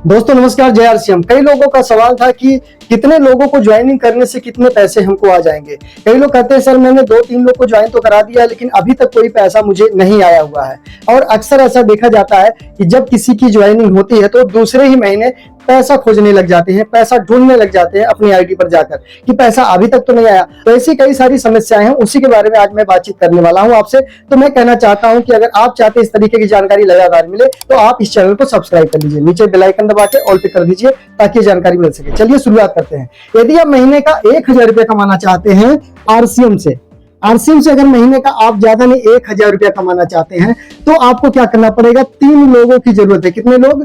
दोस्तों नमस्कार, जय आरसीएम। कई लोगों का सवाल था कि कितने लोगों को ज्वाइनिंग करने से कितने पैसे हमको आ जाएंगे। कई लोग कहते हैं सर मैंने 2-3 लोग को ज्वाइन तो करा दिया है लेकिन अभी तक कोई पैसा मुझे नहीं आया हुआ है। और अक्सर ऐसा देखा जाता है कि जब किसी की ज्वाइनिंग होती है तो दूसरे ही महीने पैसा खोजने लग जाते हैं, पैसा ढूंढने लग जाते हैं अपनी आईडी पर जाकर कि पैसा अभी तक तो नहीं आया। तो ऐसी कई सारी समस्याएं हैं, उसी के बारे में आज मैं बातचीत करने वाला हूं आपसे। तो मैं कहना चाहता हूं कि अगर आप चाहते हैं इस तरीके की जानकारी लगातार मिले तो आप इस चैनल को सब्सक्राइब कर लीजिए, नीचे बेल आइकन दबा के ऑल पे कर दीजिए ताकि जानकारी मिल सके। चलिए शुरुआत करते हैं। यदि आप महीने का 1000 रुपया कमाना चाहते हैं आरसीएम से अगर महीने का आप ज्यादा नहीं 1000 रुपया कमाना चाहते हैं तो आपको क्या करना पड़ेगा, 3 लोगों की जरूरत है। कितने लोग?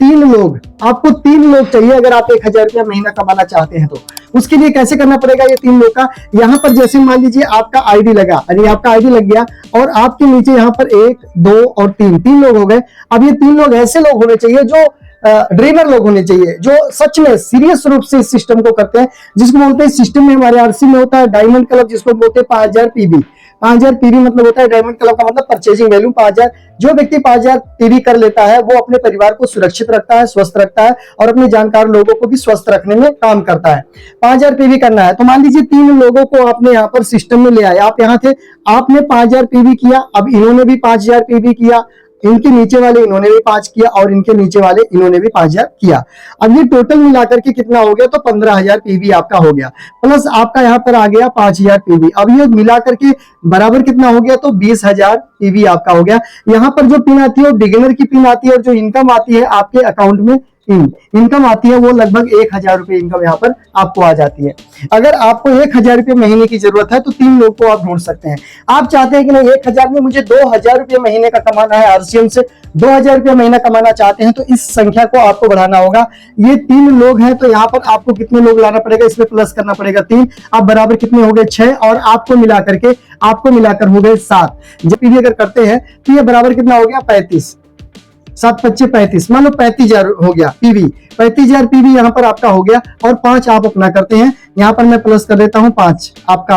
3 लोग। आपको 3 लोग चाहिए अगर आप 1000 रुपया महीना कमाना चाहते हैं तो उसके लिए कैसे करना पड़ेगा ये 3 लोग का। यहाँ पर जैसे मान लीजिए आपका आईडी लगा, यानी आपका आईडी लग गया और आपके नीचे यहाँ पर 1, 2 और 3 लोग हो गए। अब ये 3 लोग ऐसे लोग होने चाहिए जो ड्रीमर लोग होने चाहिए, जो सच में सीरियस रूप से इस सिस्टम को करते हैं, जिसको बोलते हैं सिस्टम में हमारे आरसी में होता है डायमंड क्लब, जिसको बोलते हैं 5000 पीवी। 5000 पीवी मतलब होता है डायमंड क्लब का मतलब परचेजिंग वैल्यू 5000। जो व्यक्ति 5000 पीवी कर लेता है वो अपने परिवार को सुरक्षित रखता है, स्वस्थ रखता है और अपने जानकार लोगों को भी स्वस्थ रखने में काम करता है। 5000 पीवी करना है तो मान लीजिए 3 लोगों को आपने यहाँ पर सिस्टम में ले आए। आप यहाँ थे, आपने 5000 पीवी किया, अब इन्होंने भी 5000 पीवी किया, इनके नीचे वाले इन्होंने भी 5 किया और इनके नीचे वाले इन्होंने भी 5000 किया। अब ये टोटल मिलाकर के कितना हो गया, तो 15000 पीवी आपका हो गया, प्लस आपका यहाँ पर आ गया 5000 पीवी। अब ये मिलाकर के बराबर कितना हो गया, तो 20000 पीवी आपका हो गया। यहाँ पर जो पिन आती है वो बिगिनर की पिन आती है और जो इनकम आती है आपके अकाउंट में इनकम आती है वो लगभग 1000 रुपए इनकम यहाँ पर आपको आ जाती है। अगर आपको 1000 रुपए महीने की जरूरत है तो 3 लोग को आप ढूंढ सकते हैं। आप चाहते हैं कि नहीं 1000 में मुझे 2000 रुपए महीने का कमाना है, आरसीएम से 2000 रुपया महीना कमाना चाहते हैं तो इस संख्या को आपको बढ़ाना होगा। ये 3 लोग हैं तो यहाँ पर आपको कितने लोग लाना पड़ेगा, इसमें प्लस करना पड़ेगा 3। आप बराबर कितने हो गए 6 और आपको मिलाकर हो गए 7। जब पीवी अगर करते हैं तो ये बराबर कितना हो गया 35। 7 25 35, मान लो 35000 हो गया पीवी। 35000 पीवी यहाँ पर आपका हो गया और 5 आप अपना करते हैं। यहाँ पर मैं प्लस कर देता हूं 5, आपका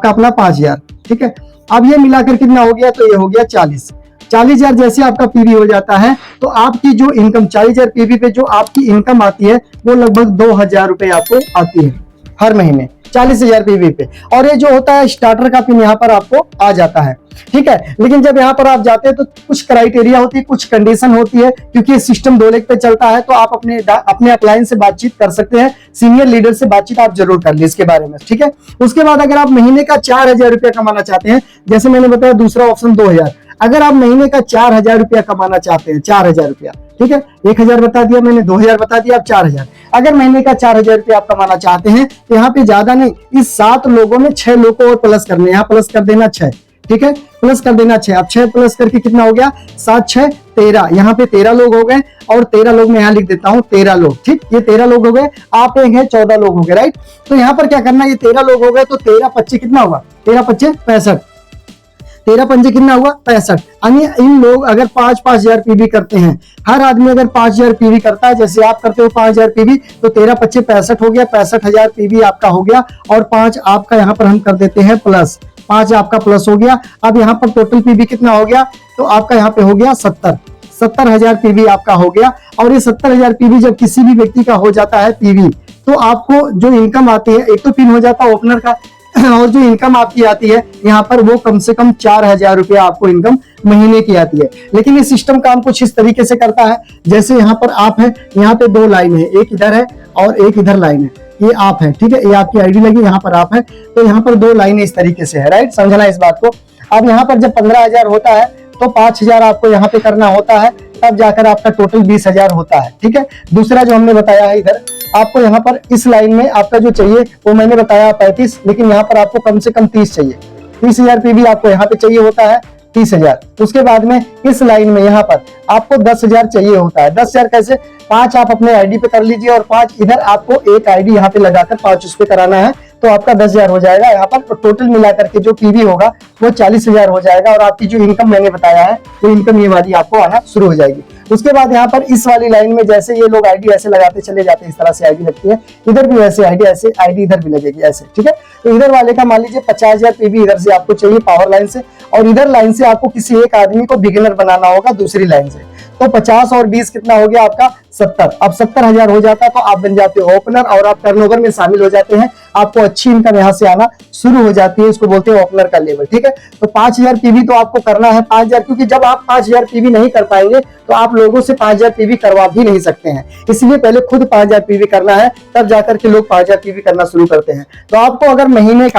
अपना 5000। ठीक है, अब ये मिलाकर कितना हो गया, तो ये हो गया 40000। जैसे आपका पीवी हो जाता है तो आपकी जो इनकम 40000 पीवी पे जो आपकी इनकम आती है वो लगभग 2000 रुपए आपको आती है हर महीने 40000 पीवी पे। और ये जो होता है स्टार्टर का पिन यहाँ पर आपको आ जाता है। ठीक है, लेकिन जब यहाँ पर आप जाते हैं तो कुछ क्राइटेरिया होती है, कुछ कंडीशन होती है, क्योंकि ये सिस्टम 2 लेग पे चलता है तो आप अपने अपलाइन से बातचीत कर सकते हैं। सीनियर लीडर से बातचीत आप जरूर कर ली इसके बारे में। ठीक है, उसके बाद अगर आप महीने का 4000 रुपया कमाना चाहते हैं, जैसे मैंने बताया दूसरा ऑप्शन 2000। अगर आप महीने का 4000 रुपया कमाना चाहते हैं, 4000 रुपया, ठीक है, 1000 बता दिया मैंने, 2000 बता दिया, अब 4000। अगर महीने का 4000 रुपया आप कमाना चाहते हैं तो यहाँ पे ज्यादा नहीं, इस 7 लोगों में 6 लोगों को और प्लस करने, यहाँ प्लस कर देना 6। ठीक है, प्लस कर देना 6। अब 6 प्लस करके कितना हो गया, 7 6 13। यहाँ पे 13 लोग हो गए और 13 लोग मैं यहाँ लिख देता हूँ 13 लोग। ठीक, ये 13 लोग हो गए, आप एक है 14 लोग हो गए। राइट, तो यहाँ पर क्या करना, ये 13 लोग हो गए तो 13 25 कितना हुआ, 13 25 65। 13 पंजे कितना हुआ 65। यानी इन लोग अगर 5-5000 पीवी करते हैं, हर आदमी अगर 5000 पीवी करता है, जैसे आप करते हो 5000 पीवी, तो 13 25 65 हो गया, 65000 पीवी आपका हो गया और 5 आपका यहाँ पर हम कर देते हैं प्लस, 5 आपका प्लस हो गया। अब यहाँ पर टोटल पीवी कितना हो गया, तो आपका यहाँ पे हो गया 70,000 पीवी आपका हो गया। और ये 70,000 पीवी जब किसी भी व्यक्ति का हो जाता है पीवी, तो आपको जो इनकम आती है, एक तो पिन हो जाता है ओपनर का और जो इनकम आपकी आती है यहाँ पर वो कम से कम 4000 रुपया आपको इनकम महीने की आती है। लेकिन ये सिस्टम काम कुछ इस तरीके से करता है, जैसे यहाँ पर आप है, यहाँ पे 2 लाइन है, एक इधर है और एक इधर लाइन है, ये आप है। ठीक है, ये आपकी आईडी लगी, यहाँ पर आप है, तो यहाँ पर 2 लाइन इस तरीके से है। राइट, समझना इस बात को। अब यहाँ पर जब 15000 होता है तो 5000 आपको यहाँ पे करना होता है, तब जाकर आपका टोटल 20000 होता है। ठीक है, दूसरा जो हमने बताया है इधर आपको यहाँ पर इस लाइन में आपका जो चाहिए वो मैंने बताया 35, लेकिन यहाँ पर आपको कम से कम 30 चाहिए। 30000 पीवी आपको यहाँ पे चाहिए होता है, 30000। उसके बाद में इस लाइन में यहाँ पर आपको 10000 चाहिए होता है। 10000 कैसे, 5 आप अपने आईडी पे कर लीजिए और 5 इधर आपको एक आईडी यहाँ पे लगाकर 5 उस पे कराना है, तो आपका 10000 हो जाएगा। यहाँ पर टोटल मिलाकर के जो पीवी होगा वो 40000 हो जाएगा और आपकी जो इनकम मैंने बताया है वो इनकम ये वाली आपको आना शुरू हो जाएगी। उसके बाद यहाँ पर इस वाली लाइन में जैसे ये लोग आईडी ऐसे लगाते चले जाते हैं, इस तरह से आईडी लगती है, इधर भी ऐसे आईडी इधर भी लगेगी ऐसे। ठीक है, तो इधर वाले का मान लीजिए 50000 पीवी इधर से आपको चाहिए पावर लाइन से, और इधर लाइन से आपको किसी एक आदमी को बिगिनर बनाना होगा दूसरी लाइन से। तो 50 और 20 कितना हो गया आपका 70। अब 70,000 हो जाता है तो आप बन जाते हो ओपनर और आप टर्नओवर में शामिल हो जाते हैं। आपको अच्छी इनकम यहां से आना शुरू हो जाती है, इसको बोलते हैं ओपनर का लेवल। ठीक है, तो 5,000 पीवी तो आपको करना है 5,000, क्योंकि जब आप 5,000 पीवी नहीं कर पाएंगे तो आप लोगों से 5,000 पीवी करवा भी नहीं सकते हैं। इसलिए पहले खुद 5,000 पीवी करना है, तब जाकर के लोग 5,000 पीवी करना शुरू करते हैं। तो आपको अगर महीने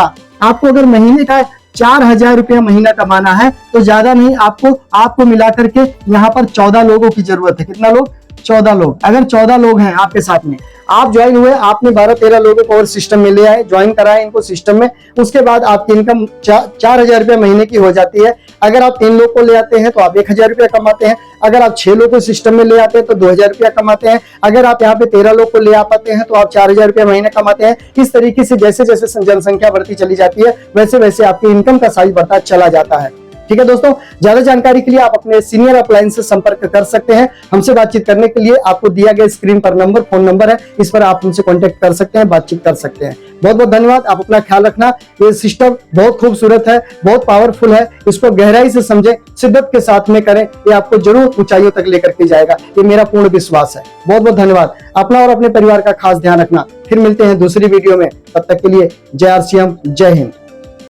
का 4,000 रुपया महीना कमाना है तो ज्यादा नहीं, आपको मिलाकर के यहाँ पर 14 लोगों की जरूरत है। कितना लोग? 14 लोग। अगर 14 लोग हैं आपके साथ में, आप ज्वाइन हुए, आपने 12-13 लोगों को और सिस्टम में ले आए, ज्वाइन कराए इनको सिस्टम में, उसके बाद आपकी इनकम 4,000 रुपया महीने की हो जाती है। अगर आप 3 लोग को ले आते हैं तो आप 1,000 रुपया कमाते हैं। अगर आप 6 लोग को सिस्टम में ले आते हैं तो 2,000 रुपया कमाते हैं। अगर आप यहाँ पे 13 लोग को ले आ पाते हैं तो आप 4,000 रुपया महीने कमाते हैं। इस तरीके से जैसे जैसे जनसंख्या बढ़ती चली जाती है वैसे वैसे आपकी इनकम का साइज बढ़ता चला जाता है। ठीक है दोस्तों, ज्यादा जानकारी के लिए आप अपने सीनियर अपलायंस से संपर्क कर सकते हैं। हमसे बातचीत करने के लिए आपको दिया गया स्क्रीन पर नंबर, फोन नंबर है, इस पर आप हमसे कांटेक्ट कर सकते हैं, बातचीत कर सकते हैं। बहुत बहुत धन्यवाद। आप अपना ख्याल रखना। ये सिस्टम बहुत खूबसूरत है, बहुत पावरफुल है, इसको गहराई से समझें, शिद्दत के साथ में करें, ये आपको जरूर ऊंचाइयों तक लेकर के जाएगा, ये मेरा पूर्ण विश्वास है। बहुत बहुत धन्यवाद। अपना और अपने परिवार का खास ध्यान रखना। फिर मिलते हैं दूसरी वीडियो में, तब तक के लिए जय RCM, जय हिंद।